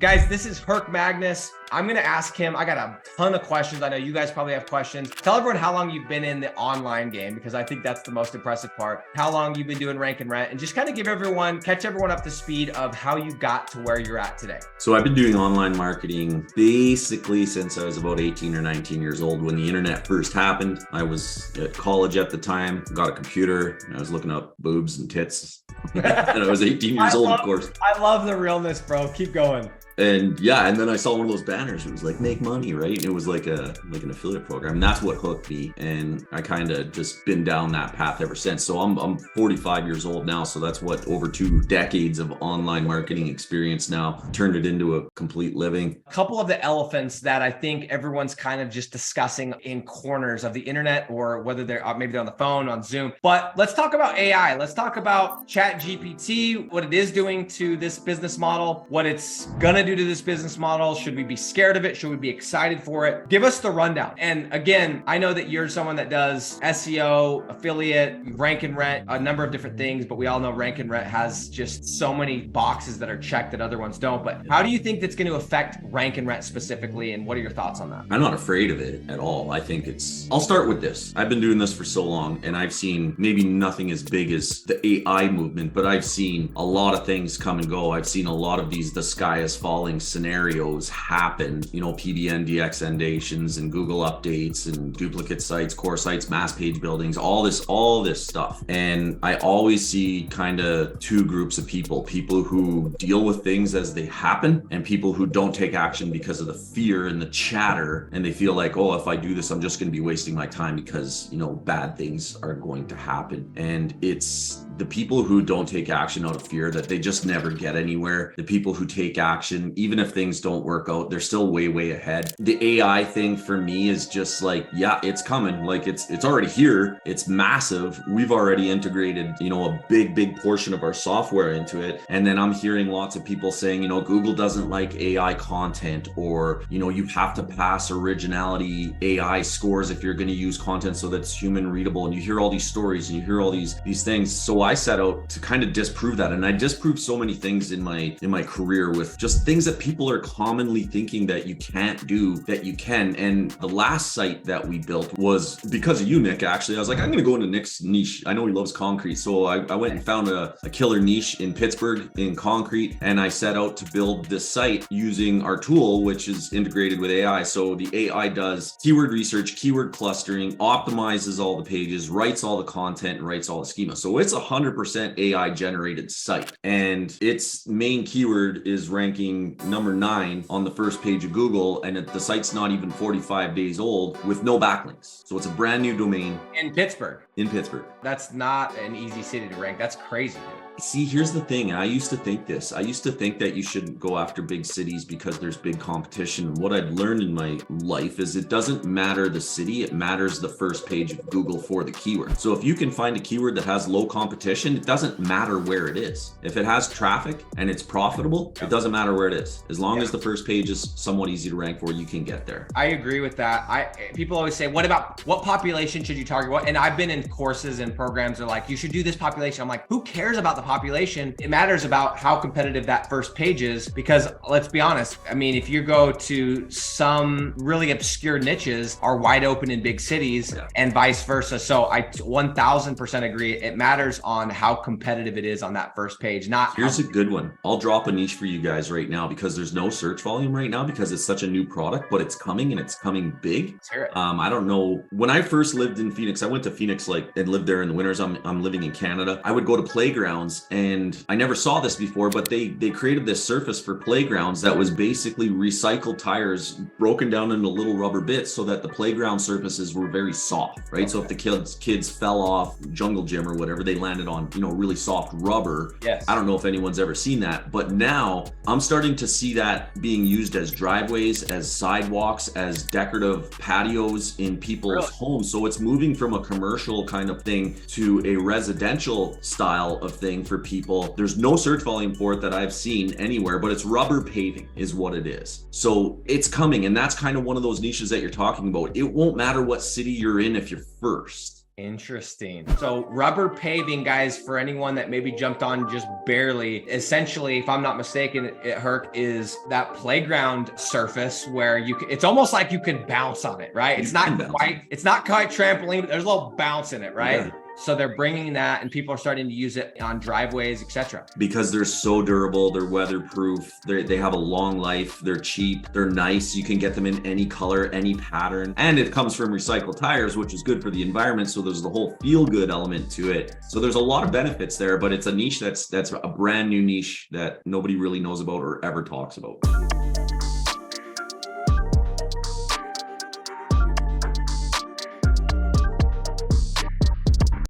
Guys, this is Herc Magnus. I'm going to ask him. I got a ton of questions. I know you guys probably have questions. Tell everyone how long you've been in the online game, because I think that's the most impressive part. How long you've been doing rank and rent, and just kind of catch everyone up to speed of how you got to where you're at today. So I've been doing online marketing basically since I was about 18 or 19 years old. When the internet first happened, I was at college at the time, got a computer, and I was looking up boobs and tits. And I was 18 years old, of course. I love the realness, bro. Keep going. And then I saw one of those banners. It was like, make money, right? And it was like an affiliate program. And that's what hooked me. And I kind of just been down that path ever since. So I'm 45 years old now. So that's what, over 2 decades of online marketing experience now, turned it into a complete living. A couple of the elephants that I think everyone's kind of just discussing in corners of the internet, or whether maybe they're on the phone, on Zoom. But let's talk about AI. Let's talk about ChatGPT, what it is doing to this business model, what it's going to do to this business model. Should we be scared of it? Should we be excited for it? Give us the rundown. And again, I know that you're someone that does SEO, affiliate, rank and rent, a number of different things, but we all know rank and rent has just so many boxes that are checked that other ones don't. But how do you think that's going to affect rank and rent specifically? And what are your thoughts on that? I'm not afraid of it at all. I think I'll start with this. I've been doing this for so long, and I've seen maybe nothing as big as the AI movement, but I've seen a lot of things come and go. I've seen a lot of the sky is falling scenarios happen, PBN deextendations and Google updates and duplicate sites, core sites, mass page buildings, all this stuff. And I always see kind of 2 groups of people who deal with things as they happen, and people who don't take action because of the fear and the chatter. And they feel like, oh, if I do this, I'm just going to be wasting my time because, bad things are going to happen. And it's the people who don't take action out of fear that they just never get anywhere. The people who take action, even if things don't work out, they're still way, way ahead. The AI thing for me is just like, yeah, it's coming. Like it's already here. It's massive. We've already integrated, a big portion of our software into it. And then I'm hearing lots of people saying, Google doesn't like AI content, or, you have to pass originality AI scores if you're going to use content so that's human readable. And you hear all these stories and you hear all these things. So I set out to kind of disprove that. And I disproved so many things in my career with just things that people are commonly thinking that you can't do, that you can. And the last site that we built was because of you, Nick, actually. I was like, I'm going to go into Nick's niche. I know he loves concrete. So I went and found a killer niche in Pittsburgh in concrete. And I set out to build this site using our tool, which is integrated with AI. So the AI does keyword research, keyword clustering, optimizes all the pages, writes all the content, and writes all the schema. So it's 100% AI generated site. And its main keyword is ranking number 9 on the first page of Google, and the site's not even 45 days old with no backlinks. So it's a brand new domain. In Pittsburgh. That's not an easy city to rank. That's crazy, dude. See, here's the thing. I used to think that you shouldn't go after big cities because there's big competition. What I've learned in my life is it doesn't matter the city, it matters the first page of Google for the keyword. So if you can find a keyword that has low competition, it doesn't matter where it is. If it has traffic and it's profitable, it doesn't matter where it is. As long as the first page is somewhat easy to rank for, you can get there. I agree with that. People always say, what population should you target? And I've been in courses and programs that are like, you should do this population. I'm like, who cares about the population? It matters about how competitive that first page is, because let's be honest. I mean, if you go to some really obscure niches are wide open in big cities and vice versa. So I 1000% agree. It matters on how competitive it is on that first page. Here's a good one. I'll drop a niche for you guys right now because there's no search volume right now because it's such a new product, but it's coming and it's coming big. I don't know. When I first lived in Phoenix, I went to Phoenix and lived there in the winters. I'm living in Canada. I would go to playgrounds, and I never saw this before, but they created this surface for playgrounds that was basically recycled tires broken down into little rubber bits so that the playground surfaces were very soft, right? So if the kids fell off jungle gym or whatever, they landed on, really soft rubber. Yes. I don't know if anyone's ever seen that, but now I'm starting to see that being used as driveways, as sidewalks, as decorative patios in people's homes. So it's moving from a commercial kind of thing to a residential style of thing for people. There's no search volume for it that I've seen anywhere, but it's rubber paving is what it is. So it's coming, and that's kind of one of those niches that you're talking about. It won't matter what city you're in if you're first. Interesting. So rubber paving, guys, for anyone that maybe jumped on just barely, essentially, if I'm not mistaken, Herc, is that playground surface where it's almost like you can bounce on it, right? It's not quite trampoline, but there's a little bounce in it, right? Yeah. So they're bringing that, and people are starting to use it on driveways, etc. Because they're so durable, they're weatherproof, they have a long life, they're cheap, they're nice. You can get them in any color, any pattern, and it comes from recycled tires, which is good for the environment. So there's the whole feel-good element to it. So there's a lot of benefits there, but it's a niche that's a brand new niche that nobody really knows about or ever talks about.